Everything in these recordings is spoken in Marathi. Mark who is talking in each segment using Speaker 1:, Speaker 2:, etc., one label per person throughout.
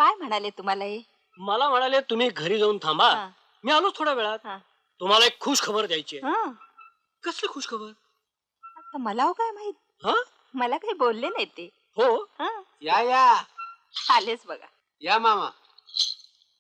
Speaker 1: काय म्हणाले तुम्हाला हे?
Speaker 2: मला म्हणाले तुम्ही घरी जाऊन थांबा,
Speaker 1: हा.
Speaker 2: मी आलो थोड्या वेळात.
Speaker 1: हा.
Speaker 2: तुम्हाला एक खुश खबर द्यायची आहे.
Speaker 1: हं.
Speaker 2: कसली खुश खबर?
Speaker 1: आता मला हो काय माहित,
Speaker 2: हा?
Speaker 1: मला काही बोलले नाही ते.
Speaker 2: हो.
Speaker 1: हं.
Speaker 3: या या
Speaker 1: आलेच बघा.
Speaker 3: या मामा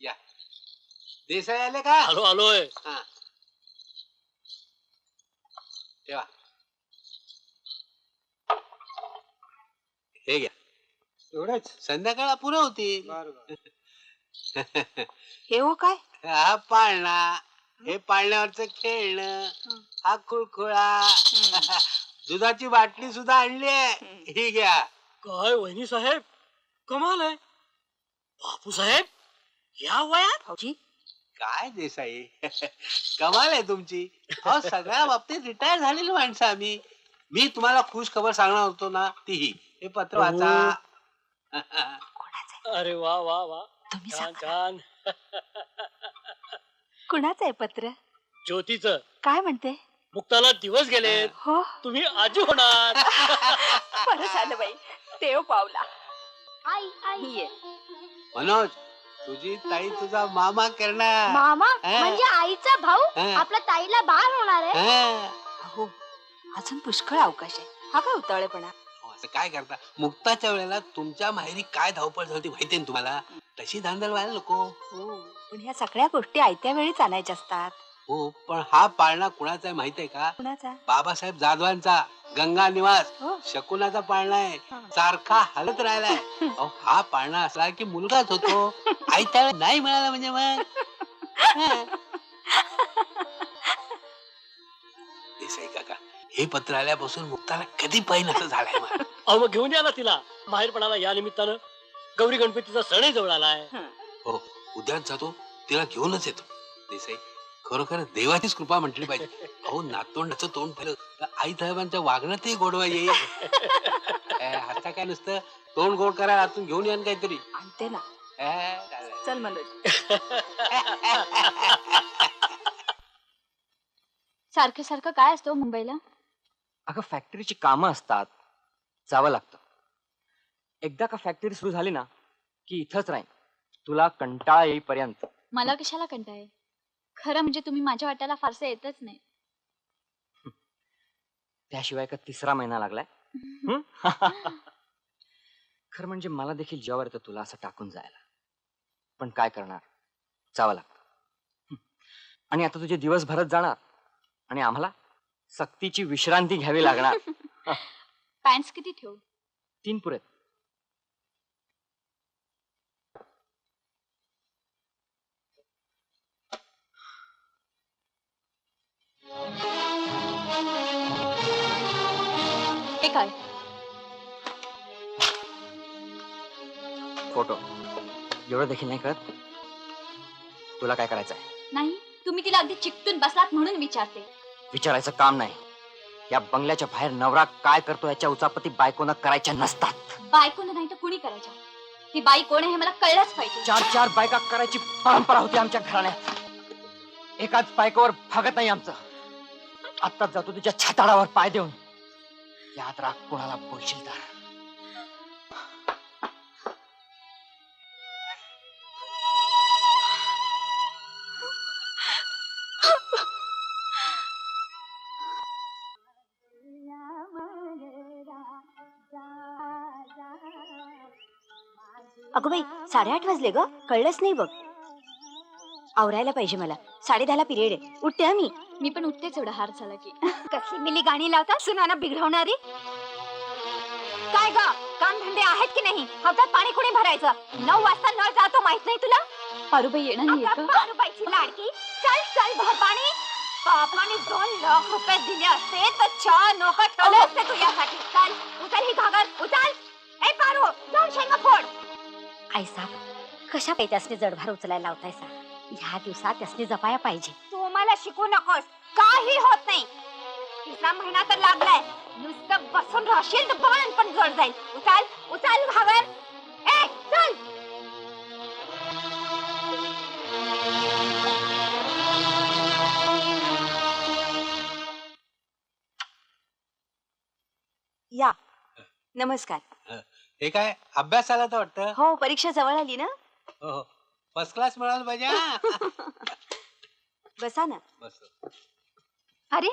Speaker 3: या. देसाई आले का?
Speaker 2: आलो आलोय.
Speaker 3: हा. ठेवा. हे घ्या.
Speaker 4: एवढंच
Speaker 3: संध्याकाळ पुरं होती.
Speaker 1: हे हो काय?
Speaker 3: हा पाळणा, हे पाळण्यावरचं खेळणं, हा खुळखुळा, दुधाची बाटली सुद्धा आणली आहे. ही घ्या.
Speaker 2: काय वहिनी साहेब, कमाल आहे. बापू साहेब या वयात?
Speaker 1: भाऊजी
Speaker 3: काय देसाई कमाल आहे तुमची. अहो सगळ्या बाबतीत रिटायर झालेली माणसं आम्ही. मी तुम्हाला खुश खबर सांगणार होतो ना, तीही. हे पत्र वाचा.
Speaker 1: कोणाचं आहे?
Speaker 2: अरे वा वा वा,
Speaker 1: तुम्ही
Speaker 2: छान
Speaker 1: सांगा.
Speaker 2: छान.
Speaker 1: कुणाचं आहे पत्र?
Speaker 2: ज्योतीचं.
Speaker 1: काय म्हणते?
Speaker 2: मुक्ताला दिवस गेलेत,
Speaker 1: हो
Speaker 2: तुम्ही आजी होणार.
Speaker 1: बरं झालं बाई, देव पावला.
Speaker 5: आई आई
Speaker 1: ही आहे.
Speaker 3: मनोज, तुझी ताई तुझा मामा करणार.
Speaker 5: मामा
Speaker 3: हा.
Speaker 5: म्हणजे आईचा भाऊ
Speaker 3: हा.
Speaker 5: आपल्या ताईला बाळ होणार आहे.
Speaker 3: हा.
Speaker 1: अहो अजून पुष्कळ अवकाश आहे. हा काय उतावळेपणा?
Speaker 3: अहो, असं काय करता? मुक्ताच्या वेळेला तुमच्या माहेरी काय धावपळ झाली होती माहितीये ना तुम्हाला? तशी धांदल व्हायला नको.
Speaker 1: हो पण ह्या सगळ्या गोष्टी आयत्या वेळीच आणायच्या असतात.
Speaker 3: हो, पण हा पाळणा कुणाचा आहे माहितीये का?
Speaker 1: कुणाचा?
Speaker 3: बाबासाहेब जाधवांचा. गंगा निवास.
Speaker 1: हो.
Speaker 3: शकुनाचा पाळणा आहे.
Speaker 1: हा.
Speaker 3: सारखा हलत राहिलाय. अहो, हा पाळणा असला की मुलगाच होतो. आई त्यावेळेला नाही मिळाला म्हणजे मग. हा. देसाई काका, हे पत्र आल्यापासून मुक्ताला कधी पाहिजे असं झालंय मला.
Speaker 2: अहो मग घेऊन या ना तिला माहेरपणाला. या निमित्तानं गौरी गणपतीचा सणही जवळ आलाय.
Speaker 3: हो, उद्याच जातो, तिला घेऊनच येतो. देसाई, खरोखर देवाचीच कृपा म्हटली पाहिजे. अहो, नातोंडाचं तोंड पाहिलं तर आई साहेबांच्या वागण्यातही गोडवा येईल. आता काय नुसतं तोंड गोड करायला आतून घेऊन या ना काहीतरी.
Speaker 1: आणते ना.
Speaker 3: चालेल.
Speaker 1: चल मनोज.
Speaker 5: सारखं सारखं काय असतं मुंबईला?
Speaker 4: अगं फॅक्टरीची कामं असतात, जावं लागतं. एकदा का फॅक्टरी सुरू झाली ना की इथंच राहीन, तुला कंटाळा येईपर्यंत.
Speaker 5: मला कशाला कंटाळे? खरं म्हणजे तुम्ही माझ्या वाट्याला फारसे येतच नाही.
Speaker 4: त्याशिवाय का तिसरा महिना लागलाय. हं? खरं म्हणजे मला देखील जेव्हा येतं तुला असं टाकून जायला, पण काय करणार, जावं लागतं. आणि आता तुझे दिवस भरत जाणार आणि आम्हाला सक्तीची विश्रांती घ्यावी लागणार.
Speaker 5: पॅन्ट्स किती ठेवू?
Speaker 4: 3 पुरेत.
Speaker 5: हे काय?
Speaker 4: फोटो एवढं देखील नाही कळत तुला काय करायचं आहे?
Speaker 5: नाही, तुम्ही तिला अगदी चिकटून बसलात म्हणून विचारते.
Speaker 4: विचारायचं काम नाही. या बंगल्याच्या बाहेर नवरा काय करतो याच्या उचापती बायकोनं करायच्या नसतात.
Speaker 5: बायकोनं नाही तर कुणी करायच्या? ती बाई कोण आहे हे मला कळलंच पाहिजे.
Speaker 4: 4 बायका करायची परंपरा होती आमच्या घराण्यात. एकाच बायकोवर भागत नाही आमचं. आत्ताच जातो तुझ्या छाताडावर पाय देऊन. यात राग कोणाला बोलशील तर.
Speaker 1: अगं बाई 8:30 वाजले ग, कळलंच नाही बघ. आवरायला पाहिजे मला. 10:30ला पिरियड आहे. उठते हा मी.
Speaker 5: मी पण उठतेच एवढा हार झाला की.
Speaker 1: कसली मिली गाणी लावता सुनाना बिघडवणारी. काय ग, काम धंदे आहेत की नाही? हातात पाणी कुणी भरायचं? 9 वाजता नळ जातो माहित नाही तुला?
Speaker 5: पारुबाई येणार नाहीये का?
Speaker 1: पारुबाईची लाडकी. चल चल भर पाणी. बापाने 2 लाख रुपये दिले असते तर 4 नोकर ठेवले असते तुझ्यासाठी. चल उचल ही घागर, उचल. ए पारू, जाऊन शेंगा फोड. आई साहेब, कशा काही त्यासने जडभार उचलायला लावतायसा? ह्या दिवसात त्यासने जपाया पाहिजे. तू मला शिकू नकोस, काही होत नाही. 3रा महिना तर लागलाय. नुसतं बसून राहशील तर बाण पण जड जाईल. उचल उचल घागर. ए चल. या नमस्कार.
Speaker 3: हे काय अभ्यासाला तर वाटतं.
Speaker 1: हो, परीक्षा जवळ आली ना.
Speaker 3: हो फर्स्ट क्लास मिळालं पाहिजे हा.
Speaker 1: बसा ना.
Speaker 3: बस
Speaker 1: अरे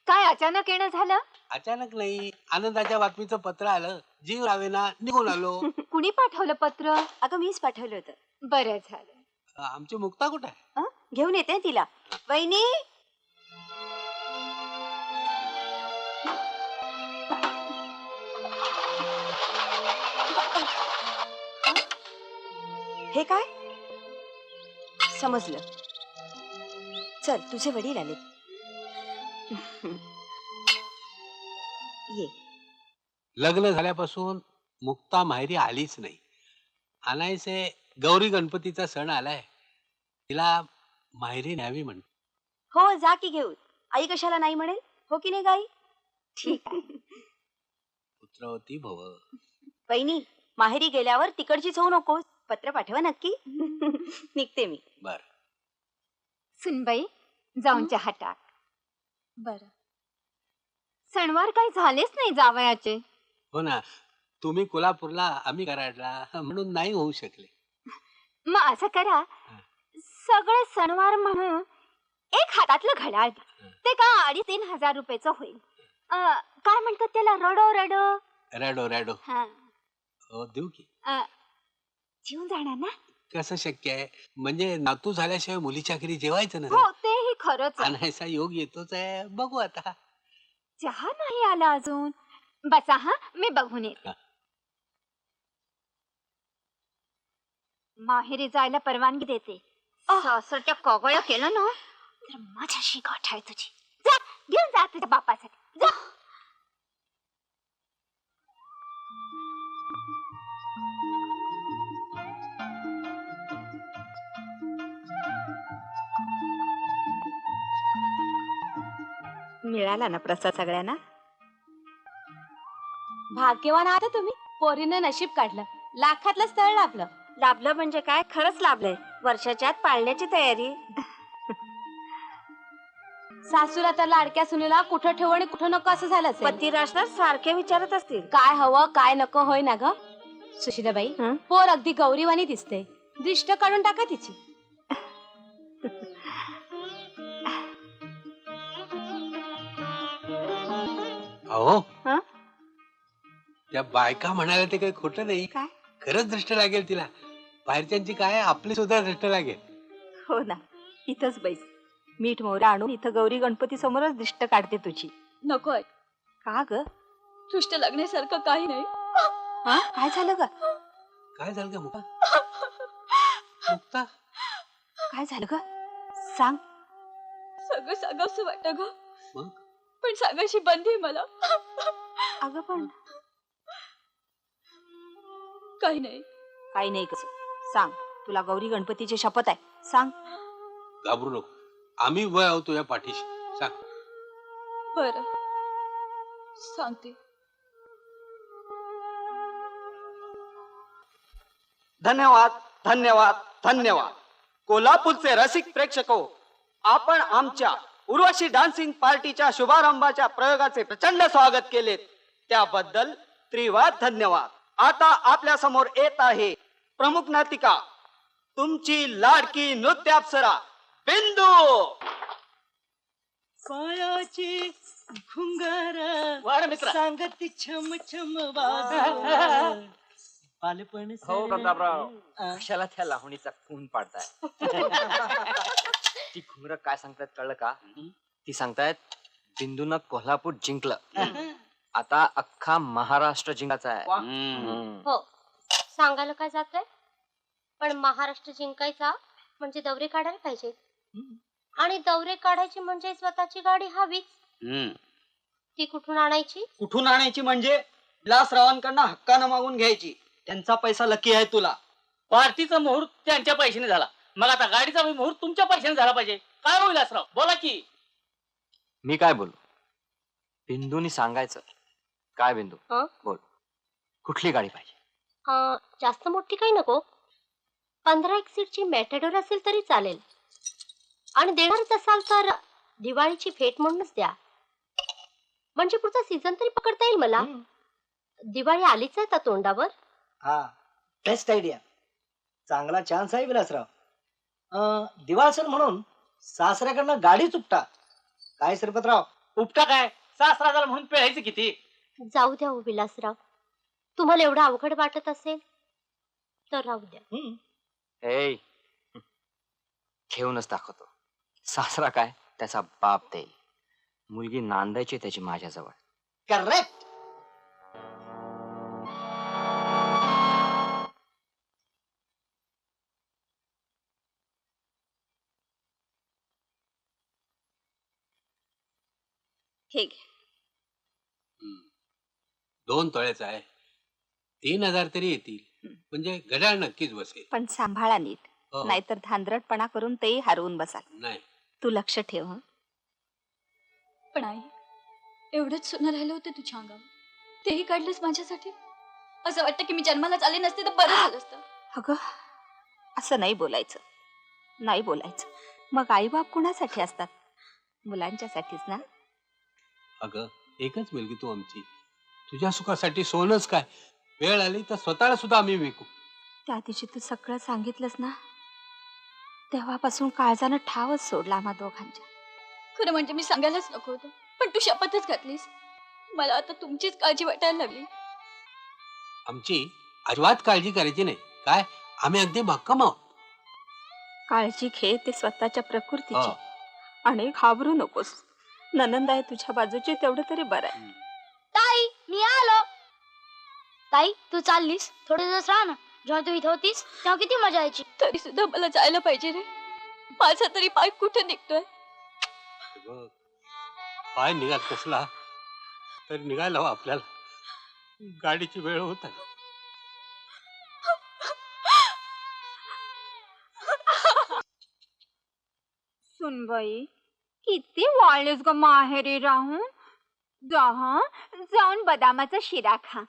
Speaker 1: काय अचानक येणं झालं?
Speaker 3: अचानक नाही आनंदाच्या बातमीचं पत्र आलं जीव रावेना निघून आलो.
Speaker 1: कुणी पाठवलं पत्र? अगं मीच पाठवलं होतं. बरं झालं.
Speaker 3: आमची मुक्ता कुठे आहे?
Speaker 1: घेऊन येते तिला. वहिनी हे काय? समजलं. चल तुझे वडील आले. ये.
Speaker 3: लग्न झाल्यापासून मुक्ता माहेरी आलीच नाही. आणायचे गौरी गणपतीचा सण आलाय तिला माहेरी न्यावी म्हणतो.
Speaker 1: हो जा की घेऊन. आई कशाला नाही म्हणेल? हो की नाही गाई? ठीक आहे.
Speaker 3: पुत्रवती भव.
Speaker 1: वहिनी माहेरी गेल्यावर तिकडचीच होऊ नकोस. पत्र पाठवा नक्की. निघते मी.
Speaker 3: बर
Speaker 1: सुनबाई जाऊन चहा टाक.
Speaker 5: बरं.
Speaker 1: सणवार काही झालेच नाही जावयाचे.
Speaker 3: हो ना तुम्ही कोल्हापूरला आम्ही कराडला म्हणून नाही होऊ शकले.
Speaker 1: मग असं करा सगळे सणवार म्हणून एक हातातलं घड्याळ द्या. ते का 2,500-3,000 रुपयाचं होईल. काय म्हणतात त्याला? रडो रडो.
Speaker 3: रॅडो रॅडो
Speaker 1: हा
Speaker 3: हो देऊ की.
Speaker 1: जीवन जाणार ना?
Speaker 3: कसं शक्य आहे म्हणजे नातू झाल्याशिवाय मुलीच्या घरी जेवायचं
Speaker 1: हो
Speaker 3: ना.
Speaker 1: तेही खरंच आहे.
Speaker 3: आणायचा योग येतोच आहे बघू आता.
Speaker 1: चहा नाही आला अजून. बसा हा मी बघून येते.
Speaker 3: हा.
Speaker 1: माहेरी जायला परवानगी देते. सासरच्या कगळ्या केलं ना तर माझ्याशी गाठ आहे तुझी. जा घेऊन जा तुझ्या बापासाठी. जा. मिळाला ना प्रसाद सगळ्यांना?
Speaker 6: भाग्यवान आहात तुम्ही. पोरीनं नशीब काढलं. लाखातलं स्थळ लाभलं.
Speaker 1: लाभलं म्हणजे काय? खरंच लाभलंय. वर्षाच्या आत पाळण्याची तयारी.
Speaker 6: सासूला तर लाडक्या सुनेला कुठं ठेवू आणि कुठं नको असं झालं असेल.
Speaker 1: पती राष्ट्रात सारखे विचारत असतील.
Speaker 6: काय हवं काय नको होय ना ग सुशीलाबाई.
Speaker 1: हं?
Speaker 6: पोर अगदी गौरीवानी दिसते. दृष्ट काढून टाका तिची.
Speaker 3: अहो
Speaker 1: हं?
Speaker 3: त्या बायका म्हणाल्या ते काही खोटं नाही.
Speaker 1: काय?
Speaker 3: खरंच दृष्ट लागेल तिला. बाहेरच्यांची काय आपली सुद्धा दृष्ट लागेल.
Speaker 1: हो ना. इथंच बैस. मीठ मोहरा आणून इथं गौरी गणपती समोरच दिष्ट काढते तुझी.
Speaker 5: नकोय.
Speaker 1: का ग?
Speaker 5: दृष्ट लागण्यासारखं काही नाही.
Speaker 1: काय झालं ग?
Speaker 3: काय झालं का मुक्ता? मुक्ता
Speaker 1: काय झालं ग? सांग.
Speaker 5: सगळं सांगावंसं वाटतं ग.
Speaker 3: मग
Speaker 5: पण सांगायची बंदी आहे मला.
Speaker 1: अगं पण
Speaker 5: काही नाही.
Speaker 1: काही नाही. कसं सांग. तुला गौरी गणपतीची शपथ आहे. सांग.
Speaker 3: घाबरू नको. आम्ही वय आहोत तुझ्या पाठीशी. सांग.
Speaker 5: बरं सांगते.
Speaker 7: धन्यवाद धन्यवाद धन्यवाद. कोल्हापूरचे रसिक प्रेक्षको, आपण आमच्या उर्वशी डान्सिंग पार्टीच्या शुभारंभाच्या प्रयोगाचे प्रचंड स्वागत केले त्याबद्दल त्रिवाद धन्यवाद. आता आपल्या समोर येत आहे प्रमुख नाटिका तुमची लाडकी नृत्याप्सरा बिंदू.
Speaker 2: पायाची घुंगार
Speaker 7: वाढ मित्रा.
Speaker 2: सांगती छम छम बालपण
Speaker 4: हो प्रतापराव. कशाला त्या लावणीचा खून पाडताय? ती घुंगर काय सांगतायत कळलं का? ती सांगतायत बिंदूनं कोल्हापूर जिंकलं. आता अख्खा महाराष्ट्र जिंकायचा आहे.
Speaker 8: हो सांगायला काय जातंय. पण महाराष्ट्र जिंकायचा म्हणजे दौरे काढायला पाहिजे. आणि दौरे काढायची म्हणजे स्वतःची गाडी हवीच. ती कुठून आणायची?
Speaker 7: कुठून आणायची म्हणजे विलासरावांकडनं हक्कानं मागून घ्यायची. त्यांचा पैसा लकी आहे तुला.
Speaker 9: पार्टीचा मुहूर्त त्यांच्या पैशाने झाला. मग आता गाडीचा मुहूर्त तुमच्या पैशाने झाला पाहिजे. काय होईल असराव बोला की.
Speaker 4: मी काय बोलू? बिंदूनी सांगायचं. काय बिंदू? बोल. कुठली गाडी पाहिजे?
Speaker 8: जास्त मोठी काही नको. 15 सीटची मॅटेडोर असेल तरी चालेल. आणि देणारच असाल तर दिवाळीची भेट म्हणूनच द्या. म्हणजे पुढचा सीझन तरी पकडता येईल मला. दिवाळी आलीच आहे त्या तोंडावर.
Speaker 7: हा बेस्ट आयडिया. चांगला चान्स आहे विलासराव. दिवाळ सण म्हणून सासऱ्याकडनं गाडी चुकता. काय श्रीपतराव?
Speaker 9: उपटा काय सासरा झाला म्हणून पिळायचं किती.
Speaker 8: जाऊ द्या हो विलासराव, तुम्हाला एवढं अवघड वाटत असेल तर राहू द्या.
Speaker 4: ए घेऊनच दाखवतो. सासरा काय त्याचा बाप देईल. मुलगी नांदायची त्याची माझ्याजवळ.
Speaker 7: करेक्ट.
Speaker 1: हे घे.
Speaker 3: 2 तोळ्याचा आहे. 3,000 तरी येतील. म्हणजे घड्याळ नक्कीच बसेल.
Speaker 1: पण सांभाळा नीट,
Speaker 3: हो.
Speaker 1: नाहीतर धांदरटपणा करून तेही हरवून बसाल.
Speaker 3: नाही
Speaker 1: तू लक्ष ठेव हं.
Speaker 5: पण आई, एवढंच सोनं राहिलं होतं तुझ्या अंगावर, तेही काढलंस माझ्यासाठी. असं वाटतं की मी जन्मालाच आले नसते तर बरं झालं असतं.
Speaker 1: अगं असं नाही बोलायचं, नाही बोलायचं. मग आई बाप कुणासाठी असतात? मुलांच्यासाठीच ना.
Speaker 3: अगं एकच मुलगी तू आमची. तुझ्या सुखासाठी सोनच काय. वेळ आली तर स्वतःला सुद्धा आम्ही विकू.
Speaker 1: त्या दिवशी तू सगळं सांगितलंस ना, तेव्हापासून काळजानं ठावच सोडला आम्हा दोघांच्या.
Speaker 5: खरं म्हणजे मी सांगायलाच नको होतं, पण तू शपथच घातलीस. मला आता तुमचीच काळजी वाटायला लागली.
Speaker 3: आमची अजिबात काळजी करायची नाही. काय आम्ही अगदी भक्कम आहोत.
Speaker 1: काळजी घे ते स्वतःच्या प्रकृतीची
Speaker 3: हो.
Speaker 1: आणि घाबरू नकोस. ननंद आहे तुझ्या बाजूची, तेवढं तरी बरं आहे.
Speaker 8: ताई मी आलो. ताई तू चाललीस, थोडे दिवस राहा ना. जेव्हा तू इथे होतीस तेव्हा किती मजा यायची.
Speaker 5: तरी सुद्धा मला जायला पाहिजे रे. माझा तरी पाय कुठे निघतोय.
Speaker 3: बघ, पाय निघात कसला तर निघायला हवा आपल्याला. गाडीची वेळ होत आहे.
Speaker 1: सुनबाई किती वाळलेस ग माहेरी राहून. जा हं, जाऊन बदामाचा शिरा खा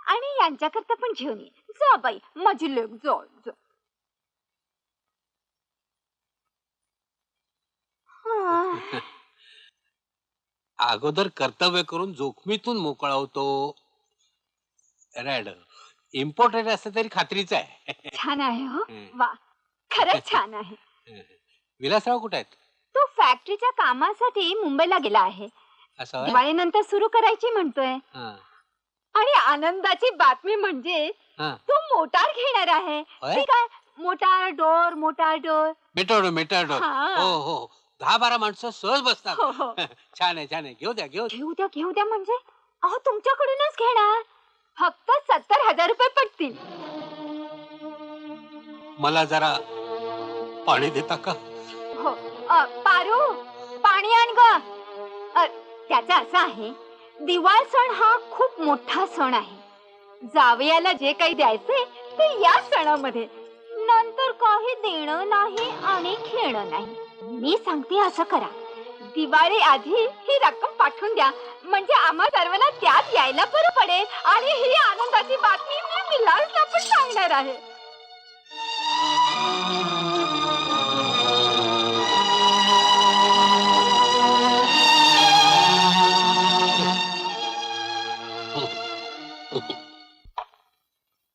Speaker 1: आणि यांच्याकरता पण घेऊन ये. जा बाई माझी लेक, जा जा. हा.
Speaker 3: अगोदर कर्तव्य करून जोखमीतून मोकळा होतो. रॅड इम्पॉर्टंट असं तरी खात्रीच आहे.
Speaker 1: छान आहे हो. वा खरंच छान आहे.
Speaker 3: विलासराव कुठे आहेत?
Speaker 1: तो फॅक्टरीच्या कामासाठी मुंबईला गेला आहे.
Speaker 3: असं होय?
Speaker 1: दिवाळीनंतर सुरू करायची म्हणतोय.
Speaker 3: हा,
Speaker 1: आणि आनंदाची बातमी म्हणजे
Speaker 3: हा.
Speaker 1: तो मोटार घेणार आहे.
Speaker 3: होय?
Speaker 1: ती काय मोटार डोर, मोटार डोर.
Speaker 3: मेटाडो मेटाडो.
Speaker 1: हा.
Speaker 3: हो हो 10-12 माणसं सहज बसतात.
Speaker 1: हो हो.
Speaker 3: छान आहे छान आहे. घेऊ द्या घेऊ द्या.
Speaker 1: घेऊ द्या म्हणजे अहो तुमच्याकडूनच घेणार. फक्त 70,000 रुपये पडतील.
Speaker 3: मला जरा पाणी देता का?
Speaker 1: हो. पारू पाणी आण ग. त्याचं असं आहे, दिवाळ सण हा खूप मोठा सण आहे. जावयाला जे काही द्यायचे ते या सणामध्ये, नंतर काही देणं नाही आणि घेणं नाही. मी सांगते असं करा, दिवाळी आधी ही रक्कम पाठवून द्या, म्हणजे आम्हा सर्वांना त्यात यायला बरं पडेल. आणि ही आनंदाची बातमी मी विलासला पण सांगणार आहे.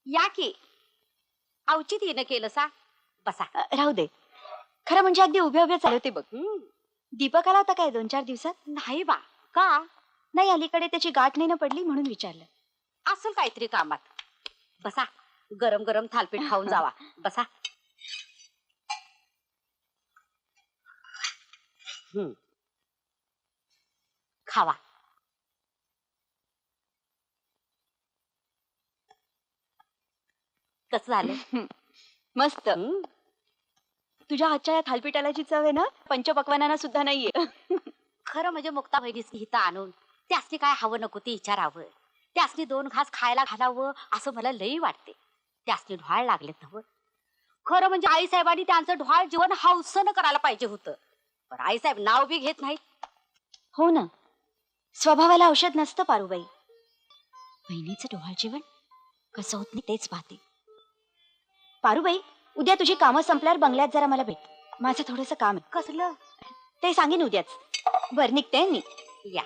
Speaker 6: या की औचित्यानं केलं सा. बसा. राहू दे. खरं म्हणजे अगदी उभ्या उभ्या चालवते बघ. दीपक आला होता काय 2-4 दिवसात? नाही बा. का? नाही, अलीकडे त्याची गाठ नाही ना पडली म्हणून विचारलं. असेल काहीतरी कामात. बसा, गरम गरम थालपीठ खाऊन जावा. बसा. खावा. कसं झालं?
Speaker 5: मस्त. तुझ्या हातच्या या थालपीठाला जी चव आहे ना, पंचपक्वानांना सुद्धा नाहीये.
Speaker 8: खरं म्हणजे मुक्ता बहिणीस हिता आणून त्यासनी काय हवं नको ते विचारावं. त्यासनी 2 घास खायला घालावं असं मला लई वाटते. त्यासनी ढोळ लागलेत नव. खरं म्हणजे आईसाहेबांनी त्यांचं ढोळ जीवन हौसनं करायला पाहिजे होतं. पण आईसाहेब नाव बी घेत नाहीत.
Speaker 6: हो ना, स्वभावाला औषध नसतं पारूबाई. बहिणीचं डोहाळ जीवन कसं होत नाही तेच पाहते. पारूबाई, उद्या तुझी कामं संपल्यावर बंगल्यात जरा मला भेट. माझं थोडंसं काम आहे.
Speaker 8: कसलं?
Speaker 6: ते सांगेन उद्याच. बरं निघते मी.
Speaker 8: या